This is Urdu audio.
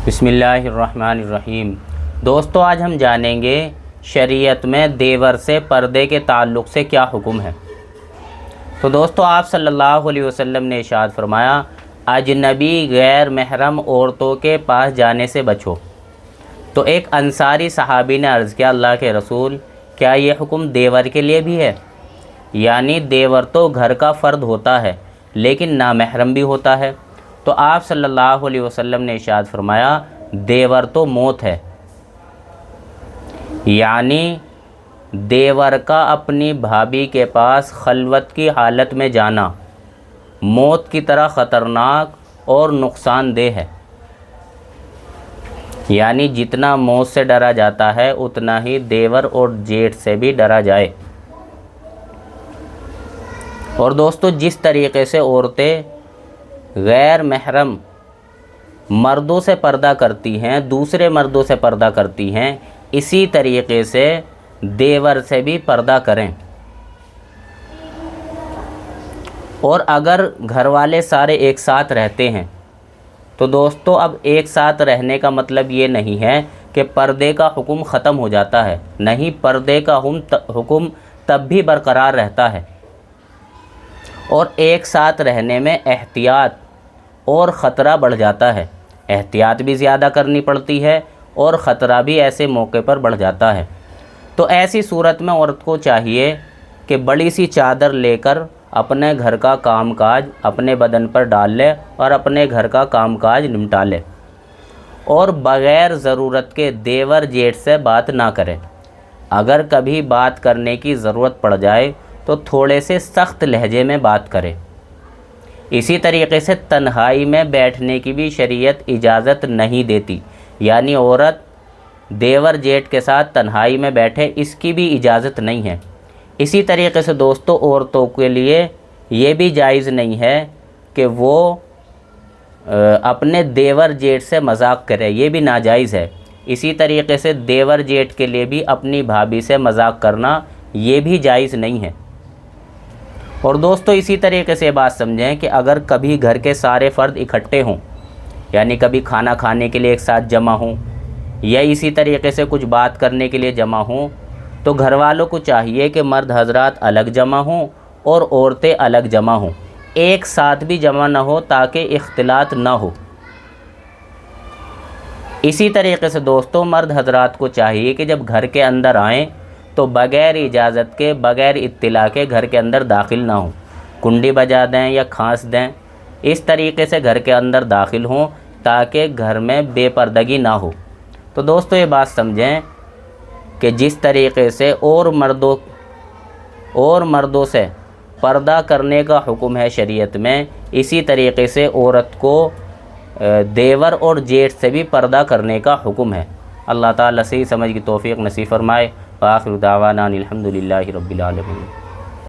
بسم اللہ الرحمن الرحیم۔ دوستو آج ہم جانیں گے شریعت میں دیور سے پردے کے تعلق سے کیا حکم ہے۔ تو دوستو آپ صلی اللہ علیہ وسلم نے ارشاد فرمایا، اجنبی غیر محرم عورتوں کے پاس جانے سے بچو۔ تو ایک انصاری صحابی نے عرض کیا، اللہ کے رسول کیا یہ حکم دیور کے لیے بھی ہے؟ یعنی دیور تو گھر کا فرد ہوتا ہے لیکن نامحرم بھی ہوتا ہے۔ تو آپ صلی اللہ علیہ وسلم نے ارشاد فرمایا، دیور تو موت ہے، یعنی دیور کا اپنی بھابھی کے پاس خلوت کی حالت میں جانا موت کی طرح خطرناک اور نقصان دہ ہے۔ یعنی جتنا موت سے ڈرا جاتا ہے اتنا ہی دیور اور جیٹھ سے بھی ڈرا جائے۔ اور دوستو جس طریقے سے عورتیں غیر محرم مردوں سے پردہ کرتی ہیں، دوسرے مردوں سے پردہ کرتی ہیں، اسی طریقے سے دیور سے بھی پردہ کریں۔ اور اگر گھر والے سارے ایک ساتھ رہتے ہیں تو دوستو اب ایک ساتھ رہنے کا مطلب یہ نہیں ہے کہ پردے کا حکم ختم ہو جاتا ہے، نہیں، پردے کا حکم تب بھی برقرار رہتا ہے۔ اور ایک ساتھ رہنے میں احتیاط اور خطرہ بڑھ جاتا ہے، احتیاط بھی زیادہ کرنی پڑتی ہے اور خطرہ بھی ایسے موقع پر بڑھ جاتا ہے۔ تو ایسی صورت میں عورت کو چاہیے کہ بڑی سی چادر لے کر اپنے گھر کا کام کاج اپنے بدن پر ڈال لے اور اپنے گھر کا کام کاج نمٹا لے، اور بغیر ضرورت کے دیور جیٹھ سے بات نہ کرے۔ اگر کبھی بات کرنے کی ضرورت پڑ جائے تو تھوڑے سے سخت لہجے میں بات کرے۔ اسی طریقے سے تنہائی میں بیٹھنے کی بھی شریعت اجازت نہیں دیتی، یعنی عورت دیور جیٹھ کے ساتھ تنہائی میں بیٹھے، اس کی بھی اجازت نہیں ہے۔ اسی طریقے سے دوستو عورتوں کے لیے یہ بھی جائز نہیں ہے کہ وہ اپنے دیور جیٹھ سے مذاق کرے، یہ بھی ناجائز ہے۔ اسی طریقے سے دیور جیٹھ کے لیے بھی اپنی بھابھی سے مذاق کرنا یہ بھی جائز نہیں ہے۔ اور دوستو اسی طریقے سے بات سمجھیں کہ اگر کبھی گھر کے سارے فرد اکٹھے ہوں، یعنی کبھی کھانا کھانے کے لیے ایک ساتھ جمع ہوں یا اسی طریقے سے کچھ بات کرنے کے لیے جمع ہوں، تو گھر والوں کو چاہیے کہ مرد حضرات الگ جمع ہوں اور عورتیں الگ جمع ہوں، ایک ساتھ بھی جمع نہ ہو تاکہ اختلاط نہ ہو۔ اسی طریقے سے دوستو مرد حضرات کو چاہیے کہ جب گھر کے اندر آئیں تو بغیر اجازت کے، بغیر اطلاع کے گھر کے اندر داخل نہ ہوں، کنڈی بجا دیں یا کھانس دیں، اس طریقے سے گھر کے اندر داخل ہوں تاکہ گھر میں بے پردگی نہ ہو۔ تو دوستو یہ بات سمجھیں کہ جس طریقے سے اور مردوں سے پردہ کرنے کا حکم ہے شریعت میں، اسی طریقے سے عورت کو دیور اور جیٹھ سے بھی پردہ کرنے کا حکم ہے۔ اللہ تعالیٰ صحیح سمجھ کی توفیق نصیب فرمائے۔ وآخر دعوانا الحمد للہ رب العالمین۔